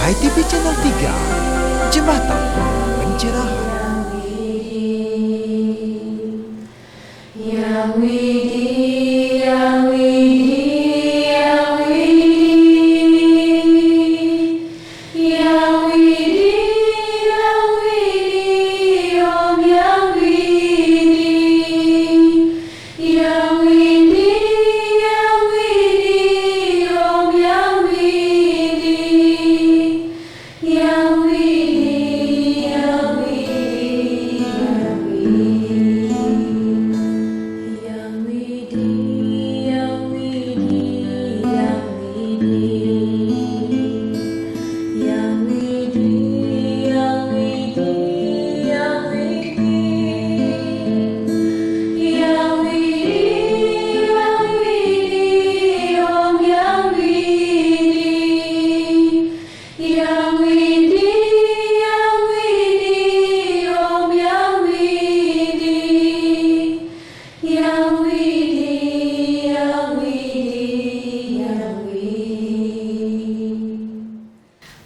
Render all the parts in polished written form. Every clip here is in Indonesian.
HiTV Channel 3, Jembatan Pencerahan. Yang Widi, Yang Widi, Yang Widi, Yang Widi, Yang Widi, Om Yang Widi, Yang Widi, Yang Widi, Om Yang Widi, Yang Widi, Yang Widi, Yang Widi. Yang Widi, Yang Widi, Yang Widi, Yang Widi, Yang Widi, Yang Widi, Yang Widi, Yang Widi, Om Yang Widi, Yang Widi, Yang Widi, Om Yang Widi. Yang Widi, Yang Widi, Yang Widi.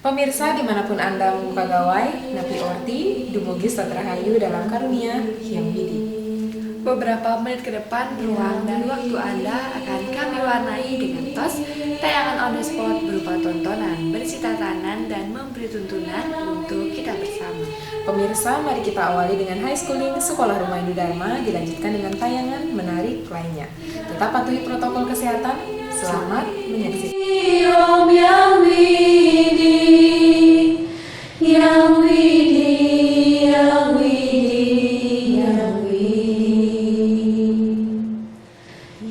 Pemirsa dimanapun Anda membuka gawai, Napi Orti, dumugi satrahayu dalam karunia Hyang Widi. Beberapa menit ke depan, ruang dan waktu Anda akan kami warnai dengan tos tayangan on the spot berupa tontonan, berisi tatanan dan memberi tuntunan untuk kita bersama. Pemirsa, mari kita awali dengan high schooling Sekolah Rumah Hindu Dharma, dilanjutkan dengan tayangan menarik lainnya. Tetap patuhi protokol kesehatan. Selamat menyaksikan. Om Yang Widi, Yang Widi, Yang Widi, Yang Widi,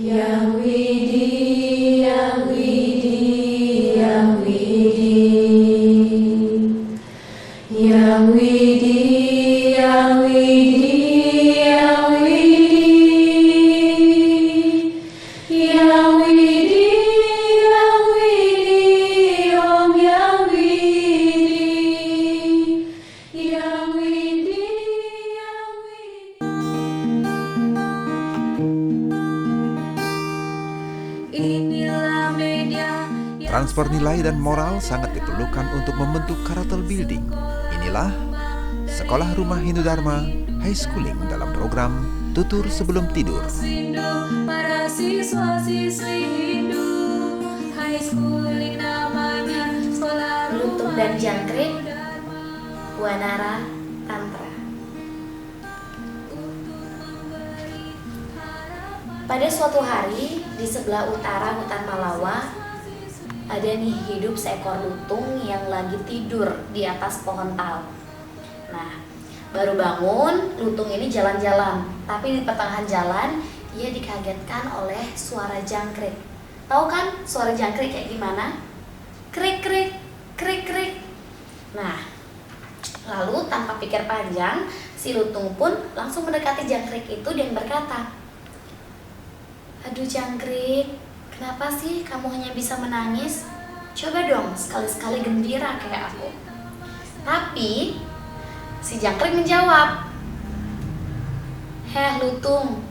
Yang Widi, Yang Widi, Yang Widi, Yang Widi, Yang Widi, Yang Widi, Yang Widi, Yang Widi, Om Yang Widi, Yang Widi, Yang Widi. Inilah media yang Transfer nilai dan moral sangat diperlukan untuk membentuk karakter building. Inilah Sekolah Rumah Hindu Dharma High Schooling dalam program Tutur Sebelum Tidur. Rindu para siswa-siswi Hindu, high schooling namanya sekolah Lutut dan Jangkrik, Wanara Tantra. Pada suatu hari, di sebelah utara hutan Palawa, ada nih hidup seekor lutung yang lagi tidur di atas pohon tal. Nah, baru bangun, lutung ini jalan-jalan, tapi di pertengahan jalan ia dikagetkan oleh suara jangkrik. Tahu kan suara jangkrik kayak gimana? Krik krik, krik krik. Nah, lalu tanpa pikir panjang, si lutung pun langsung mendekati jangkrik itu dan berkata, "Aduh jangkrik, kenapa sih kamu hanya bisa menangis? Coba dong sekali-sekali gembira kayak aku." Tapi si jangkrik menjawab, "Heh lutung,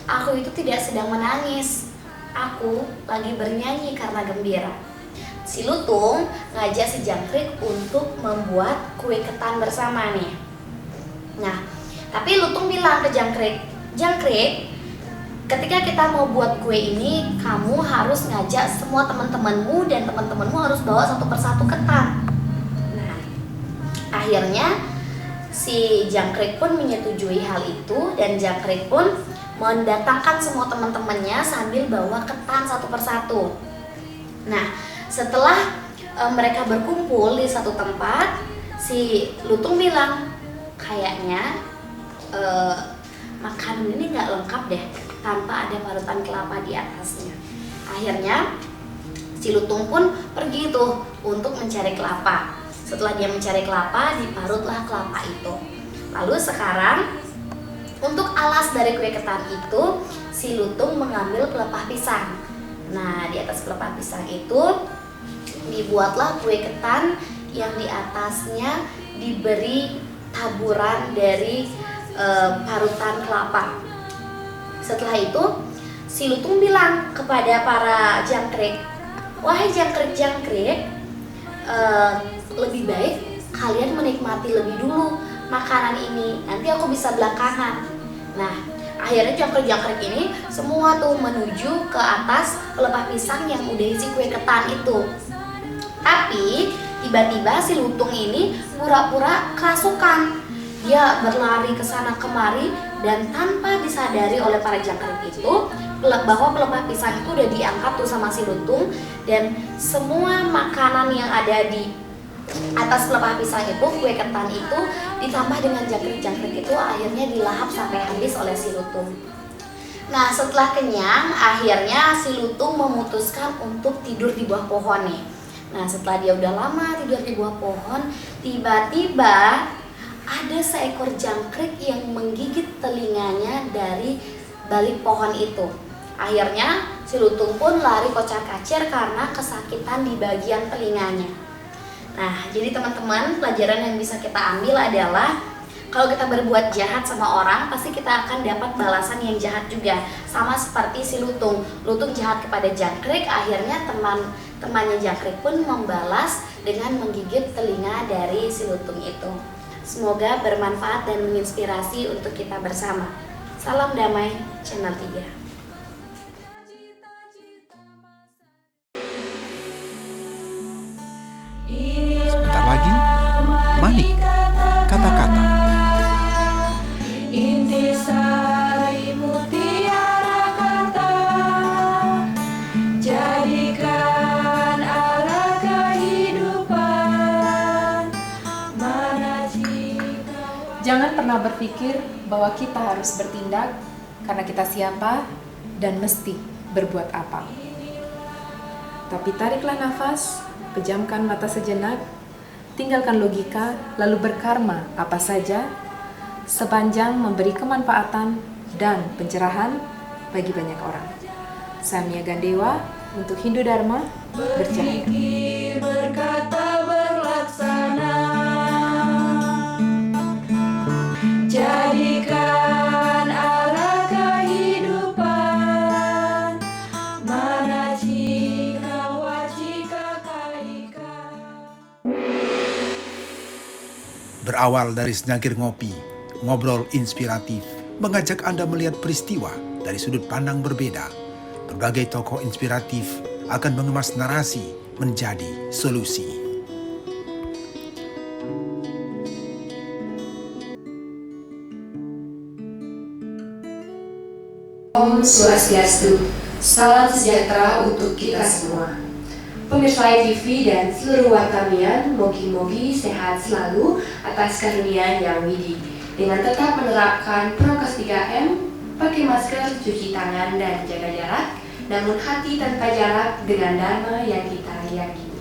aku itu tidak sedang menangis. Aku lagi bernyanyi karena gembira." Si lutung ngajak si jangkrik untuk membuat kue ketan bersama nih. Nah, tapi lutung bilang ke jangkrik, "Jangkrik, ketika kita mau buat kue ini, kamu harus ngajak semua teman-temanmu dan teman-temanmu harus bawa satu persatu ketan." Nah, akhirnya si jangkrik pun menyetujui hal itu dan jangkrik pun mendatangkan semua teman-temannya sambil bawa ketan satu persatu. Nah, setelah mereka berkumpul di satu tempat, si lutung bilang, "Kayaknya makanan ini nggak lengkap deh tanpa ada parutan kelapa di atasnya." Akhirnya si lutung pun pergi tuh untuk mencari kelapa. Setelah dia mencari kelapa, diparutlah kelapa itu. Lalu sekarang untuk alas dari kue ketan itu, si lutung mengambil pelepah pisang. Nah, di atas pelepah pisang itu dibuatlah kue ketan yang di atasnya diberi taburan dari parutan kelapa. Setelah itu si lutung bilang kepada para jangkrik, "Wahai jangkrik-jangkrik, lebih baik kalian menikmati lebih dulu makanan ini, nanti aku bisa belakangan." Nah, akhirnya jangkrik-jangkrik ini semua tuh menuju ke atas pelepah pisang yang udah isi kue ketan itu. Tapi tiba-tiba si lutung ini pura-pura kerasukan. Dia berlari ke sana kemari dan tanpa disadari oleh para jangkrik itu bahwa pelepah pisang itu udah diangkat tuh sama si lutung, dan semua makanan yang ada di atas pelepah pisang itu, kue ketan itu ditambah dengan jangkrik-jangkrik itu akhirnya dilahap sampai habis oleh si lutung. Nah, setelah kenyang, akhirnya si lutung memutuskan untuk tidur di bawah pohon nih. Nah, setelah dia udah lama tidur di bawah pohon, tiba-tiba ada seekor jangkrik yang menggigit telinganya dari balik pohon itu. Akhirnya si lutung pun lari kocar-kacir karena kesakitan di bagian telinganya. Nah, jadi teman-teman, pelajaran yang bisa kita ambil adalah kalau kita berbuat jahat sama orang, pasti kita akan dapat balasan yang jahat juga. Sama seperti si lutung. Lutung jahat kepada jangkrik, akhirnya temannya jangkrik pun membalas dengan menggigit telinga dari si lutung itu. Semoga bermanfaat dan menginspirasi untuk kita bersama. Salam damai, Channel 3. Sebentar lagi, Manik, kata-kata. Intisari mutiara kata, jadikan arah kehidupan. Mana jika Jangan pernah berpikir bahwa kita harus bertindak karena kita siapa dan mesti berbuat apa. Tapi tariklah nafas, pejamkan mata sejenak, tinggalkan logika, lalu berkarma apa saja sepanjang memberi kemanfaatan dan pencerahan bagi banyak orang. Samia Gandewa untuk Hindu Dharma bercahaya. berpikir, berkata, berlaksana, jadikan arah kehidupan. Mana jika wajika kaika. Berawal dari secangkir ngopi, ngobrol inspiratif mengajak Anda melihat peristiwa dari sudut pandang berbeda. Berbagai tokoh inspiratif akan mengemas narasi menjadi solusi. Om Swastiastu, salam sejahtera untuk kita semua. Pemirsa ITV dan seluruh watamian, mogi-mogi sehat selalu atas karunia yang widi. Dengan tetap menerapkan prokes 3M, pakai masker, cuci tangan, dan jaga jarak, namun hati tanpa jarak dengan dharma yang kita yakini.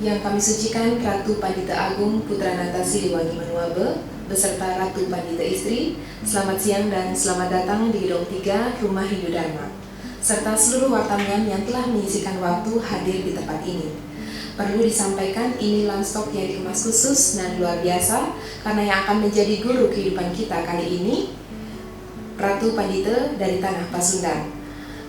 Yang kami sucikan Ratu Pandita Agung Putra Nata Siliwangi Manuabe beserta Ratu Pandita Istri. Selamat siang dan selamat datang di Gedung 3 Rumah Hindu Dharma, serta seluruh watamian yang telah menyisikan waktu hadir di tempat ini. Perlu disampaikan, ini lunch talk yang dikemas khusus dan luar biasa karena yang akan menjadi guru kehidupan kita kali ini Ratu Pandita dari Tanah Pasundan,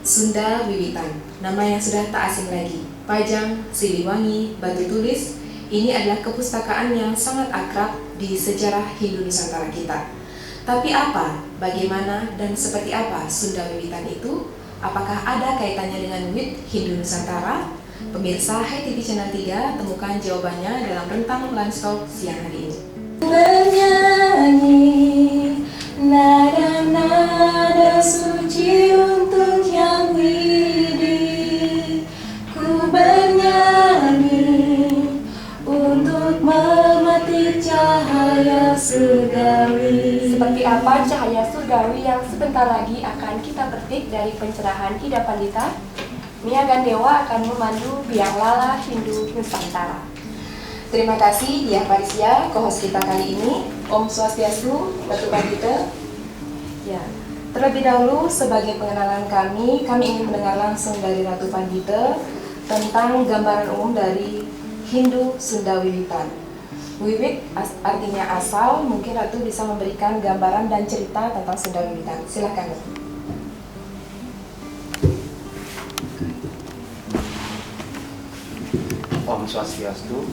Sunda Wiwitan, nama yang sudah tak asing lagi. Pajang, Siliwangi, Batu Tulis, ini adalah kepustakaan yang sangat akrab di sejarah Hindu Nusantara kita. Tapi apa, bagaimana, dan seperti apa Sunda Wiwitan itu? Apakah ada kaitannya dengan wit Hindu Nusantara? Pemirsa HiTV Channel 3, temukan jawabannya dalam rentang lunch talk siang hari ini. Bernyanyi nada-nada suci untuk yang widi. Ku bernyanyi untuk memetik cahaya surgawi. Seperti apa cahaya surgawi yang sebentar lagi akan kita petik dari pencerahan Ida Pandita? Mia Gandewa akan memandu Biang Lala Hindu Nusantara. Terima kasih Diah Parisya, co-host kita kali ini. Om Swastiastu, Ratu Pandita. Ya, terlebih dahulu sebagai pengenalan kami ingin mendengar langsung dari Ratu Pandita tentang gambaran umum dari Hindu Sunda Wiwitan. Wiwit artinya asal, mungkin Ratu bisa memberikan gambaran dan cerita tentang Sunda Wiwitan. Silakan, Ratu. Om Swastiastu.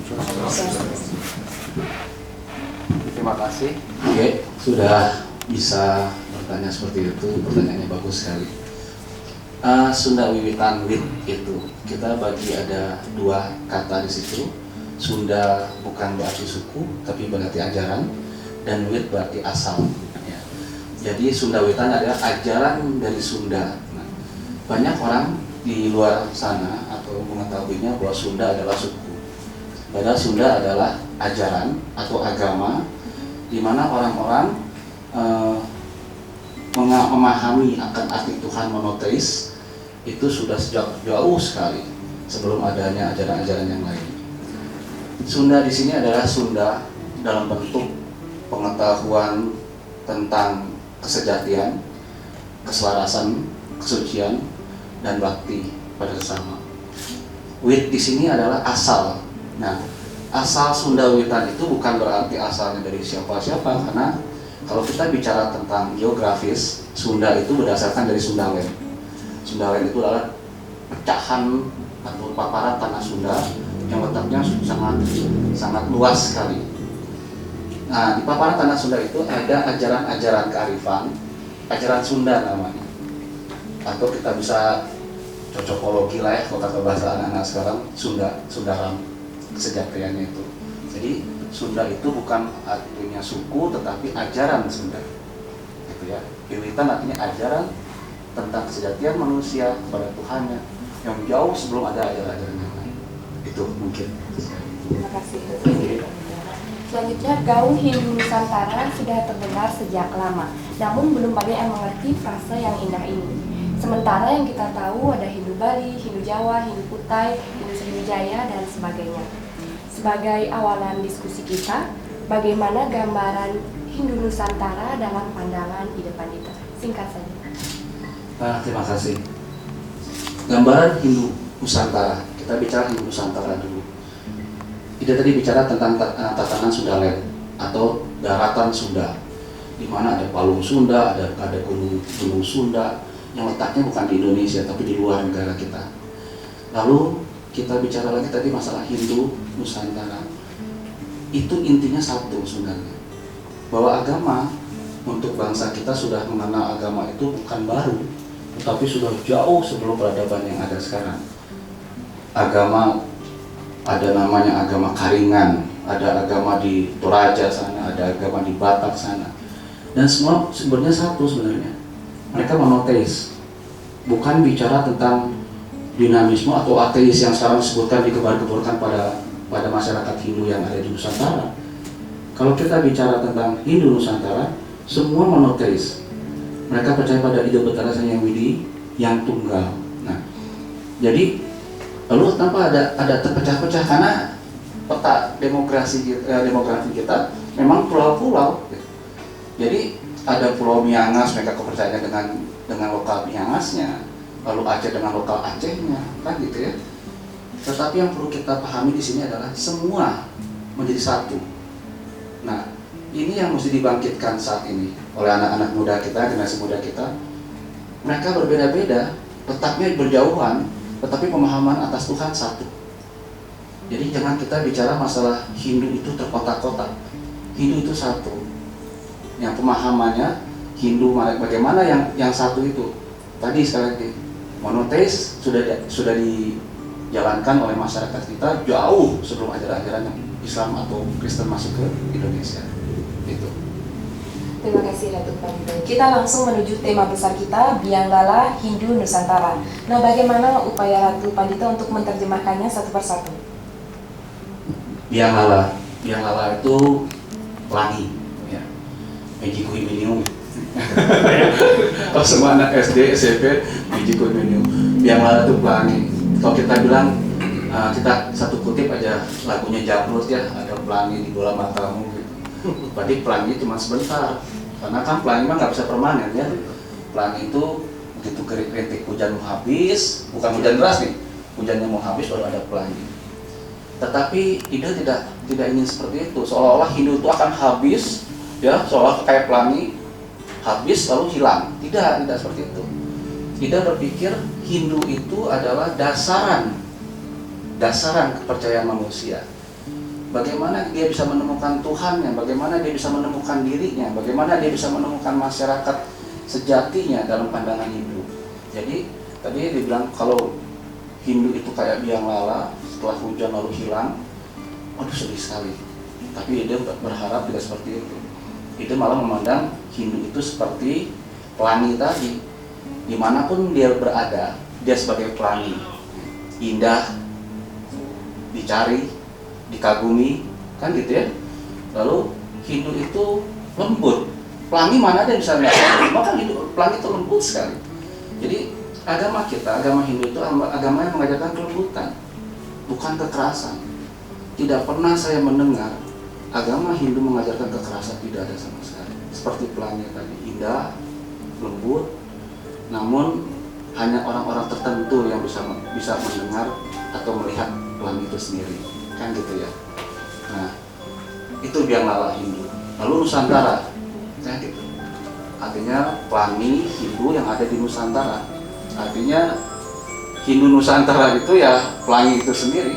Terima kasih. Oke, sudah bisa bertanya seperti itu. Pertanyaannya bagus sekali. Sunda Wiwitan Wit itu kita bagi ada dua kata di situ. Sunda bukan berarti suku, tapi berarti ajaran, dan Wit berarti asal. Ya. Jadi Sunda Wiwitan adalah ajaran dari Sunda. Nah, banyak orang di luar sana atau mengetahuinya bahwa Sunda adalah suku. Padahal Sunda adalah ajaran atau agama, di mana orang-orang memahami akan arti Tuhan monoteis itu sudah sejak jauh sekali sebelum adanya ajaran-ajaran yang lain. Sunda di sini adalah Sunda dalam bentuk pengetahuan tentang kesejatian, keselarasan, kesucian, dan bakti pada sesama. Wit di sini adalah asal. Nah, asal Sunda Wiwitan itu bukan berarti asalnya dari siapa-siapa, karena kalau kita bicara tentang geografis, Sunda itu berdasarkan dari Sundawen. Sundawen itu adalah pecahan atau paparan tanah Sunda yang letaknya sangat luas sekali. Nah, di paparan tanah Sunda itu ada ajaran-ajaran kearifan, ajaran Sunda namanya. Atau kita bisa cocokologi lah ya, kalau kata bahasa anak-anak sekarang, Sundaram, kesejatiannya itu. Jadi Sunda itu bukan artinya suku, tetapi ajaran Sunda. Gitu ya. Wiwitan artinya ajaran tentang kesejatian manusia kepada Tuhannya yang jauh sebelum ada ajaran-ajaran yang lain. Itu mungkin. Terima kasih. Selanjutnya, gaung Hindu Nusantara sudah terdengar sejak lama, namun belum banyak yang mengerti frase yang indah ini. Sementara yang kita tahu ada Hindu Bali, Hindu Jawa, Hindu Kutai, Hindu Sriwijaya, dan sebagainya. Sebagai awalan diskusi kita, bagaimana gambaran Hindu Nusantara dalam pandangan Ida Pandita? Singkat saja. Terima kasih. Gambaran Hindu Nusantara. Kita bicara Hindu Nusantara dulu. Ida tadi bicara tentang tatanan Sundaland atau daratan Sunda, di mana ada Palung Sunda, ada gunung Sunda yang letaknya bukan di Indonesia tapi di luar negara kita. Lalu kita bicara lagi tadi masalah Hindu Nusantara. Itu intinya satu sebenarnya, bahwa agama untuk bangsa kita sudah mengenal agama itu bukan baru, tetapi sudah jauh sebelum peradaban yang ada sekarang. Agama ada namanya agama Karingan, ada agama di Toraja sana, ada agama di Batak sana, dan semua sebenarnya satu sebenarnya. Mereka monoteis, bukan bicara tentang dinamisme atau ateis yang sekarang disebutkan dikebar-keburkan pada masyarakat Hindu yang ada di Nusantara. Kalau kita bicara tentang Hindu Nusantara, semua monoteis. Mereka percaya pada Ida Betara Sang Widi yang tunggal. Nah, jadi lalu tanpa ada terpecah-pecah karena peta demografi kita memang pulau-pulau. Jadi ada Pulau Miangas, mereka kepercayaannya dengan lokal Miangasnya, lalu Aceh dengan lokal Acehnya, kan gitu ya. Tetapi yang perlu kita pahami di sini adalah semua menjadi satu. Nah, ini yang mesti dibangkitkan saat ini oleh anak-anak muda kita, generasi muda kita. Mereka berbeda-beda, letaknya berjauhan, tetapi pemahaman atas Tuhan satu. Jadi jangan kita bicara masalah Hindu itu terkotak-kotak. Hindu itu satu. Yang pemahamannya Hindu bagaimana yang satu itu. Tadi sekali lagi, monoteis sudah dijalankan oleh masyarakat kita jauh sebelum ajaran-ajaran Islam atau Kristen masuk ke Indonesia. Itu. Terima kasih Ratu Pandita. Kita langsung menuju tema besar kita, Biang Lala Hindu Nusantara. Nah, bagaimana upaya Ratu Pandita untuk menerjemahkannya satu persatu? Biang Lala itu pelangi, ya. Magiku Himinium. Kalau semua anak SD, SMP, Magiku Himinium. Biang Lala itu pelangi. Kalau kita bilang, kita satu kutip aja lagunya Jamrut ya, ada pelangi di bola matamu gitu. Berarti pelangi cuma sebentar, karena kan pelangi mah nggak bisa permanen ya. Pelangi itu begitu kritik hujan mau habis, bukan hujan deras nih, hujannya mau habis baru ada pelangi. Tetapi Ida tidak ingin seperti itu, seolah-olah Hindu itu akan habis, ya, seolah kayak pelangi habis lalu hilang. Tidak seperti itu. Ida berpikir Hindu itu adalah dasaran dasaran kepercayaan manusia. Bagaimana dia bisa menemukan Tuhannya, bagaimana dia bisa menemukan dirinya, bagaimana dia bisa menemukan masyarakat sejatinya dalam pandangan Hindu. Jadi tadi dibilang kalau Hindu itu kayak biang lala, setelah hujan lalu hilang. Aduh, sedih sekali. Tapi dia berharap tidak seperti itu. Dia malah memandang Hindu itu seperti pelangi tadi. Dimanapun dia berada, dia sebagai pelangi. Indah, dicari, dikagumi, kan gitu ya. Lalu Hindu itu lembut. Pelangi mana ada yang bisa melihat? Maka pelangi itu lembut sekali. Jadi agama kita, agama Hindu itu agama yang mengajarkan kelembutan, bukan kekerasan. Tidak pernah saya mendengar agama Hindu mengajarkan kekerasan, tidak ada sama sekali. Seperti pelangi tadi, indah, lembut, namun hanya orang-orang tertentu yang bisa mendengar atau melihat pelangi itu sendiri. Kan gitu ya. Nah, itu biang lala Hindu. Lalu Nusantara, kan gitu. Artinya pelangi Hindu yang ada di Nusantara. Artinya Hindu Nusantara itu ya pelangi itu sendiri,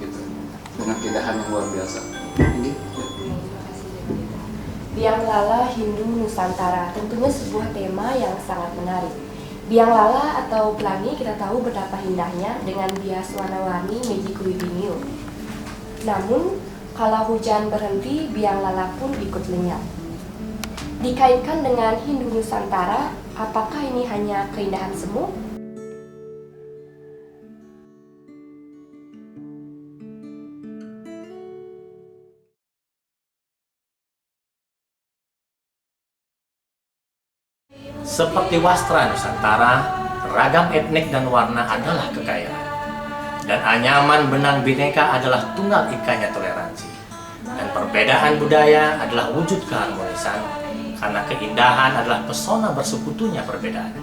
gitu. Dengan keindahan yang luar biasa. Ini. Biang lala Hindu Nusantara tentunya sebuah tema yang sangat menarik. Biang lala atau pelangi kita tahu betapa indahnya dengan bias warna-warni Meiji Binyu. Namun, kalau hujan berhenti, biang lala pun ikut lenyap. Dikaitkan dengan Hindu Nusantara, apakah ini hanya keindahan semu? Seperti wastra Nusantara, ragam etnik dan warna adalah kekayaan. Dan anyaman benang bineka adalah tunggal ikanya toleransi. Dan perbedaan budaya adalah wujud keharmonisan, karena keindahan adalah pesona bersekutunya perbedaan.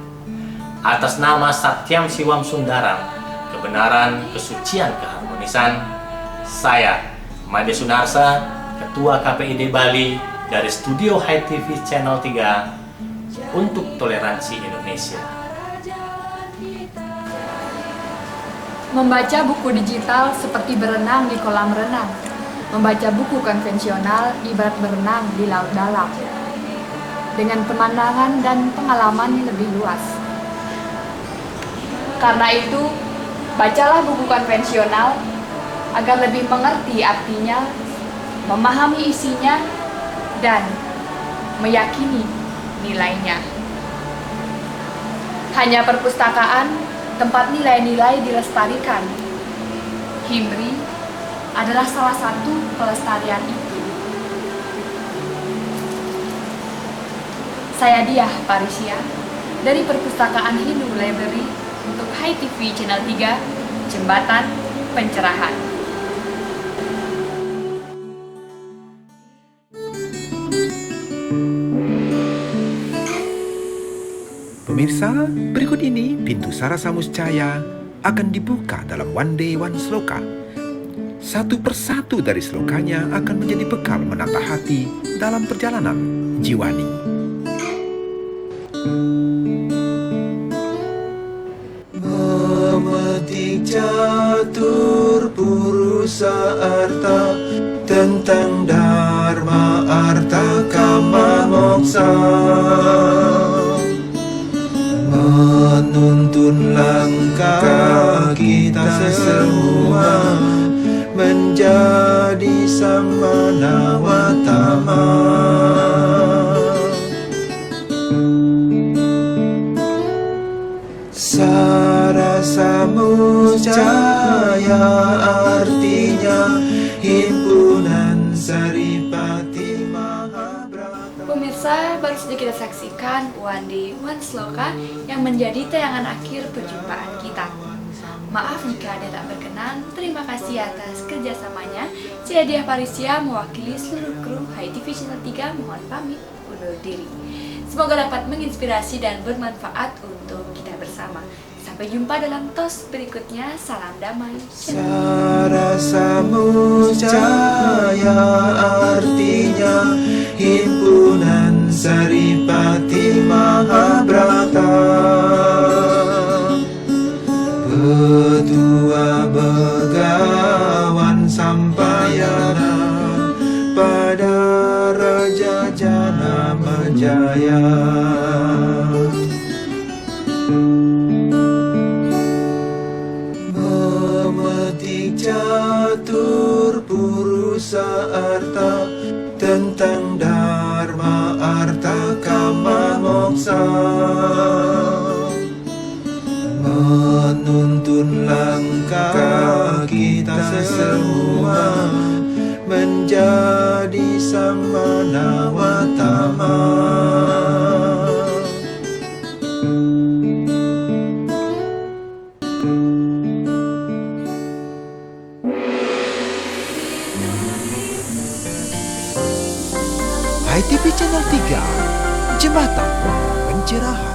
Atas nama Satyam Siwam Sundaram, kebenaran, kesucian, keharmonisan, saya, Made Sunarsa, Ketua KPID Bali, dari Studio High TV Channel 3, untuk toleransi Indonesia. Membaca buku digital seperti berenang di kolam renang. Membaca buku konvensional ibarat berenang di laut dalam, dengan pemandangan dan pengalaman lebih luas. Karena itu, bacalah buku konvensional agar lebih mengerti artinya, memahami isinya, dan meyakini nilainya. Hanya perpustakaan tempat nilai-nilai dilestarikan. Himri adalah salah satu pelestarian itu. Saya Diah Parisia dari Perpustakaan Hindu Library untuk High TV Channel 3, Jembatan Pencerahan. Pemirsa, berikut ini pintu Sarasa Muscaya akan dibuka dalam One Day One Sloka. Satu persatu dari slokanya akan menjadi bekal menata hati dalam perjalanan jiwani. Memetik catur purusa arta tentang dharma arta kama moksa, menuntun langkah kita semua menjadi Samanawatama. Sarasa Muscaya artinya himpunan Saripati Mahabrata. Pemirsa, baru saja kita saksikan One Day One Sloka yang menjadi tayangan akhir perjumpaan kita. Maaf jika ada tak berkenan. Terima kasih atas kerjasamanya. Saya Diah Parisia mewakili seluruh kru High TV Channel 3 mohon pamit undur diri. Semoga dapat menginspirasi dan bermanfaat untuk kita bersama. Sampai jumpa dalam tos berikutnya. Salam damai. Sarasa Muscaya artinya himpunan Saripati Mahabrata. Ketua menuntun langkah kita semua menjadi samana watama. ITV Channel 3, Jembatan Pencerahan.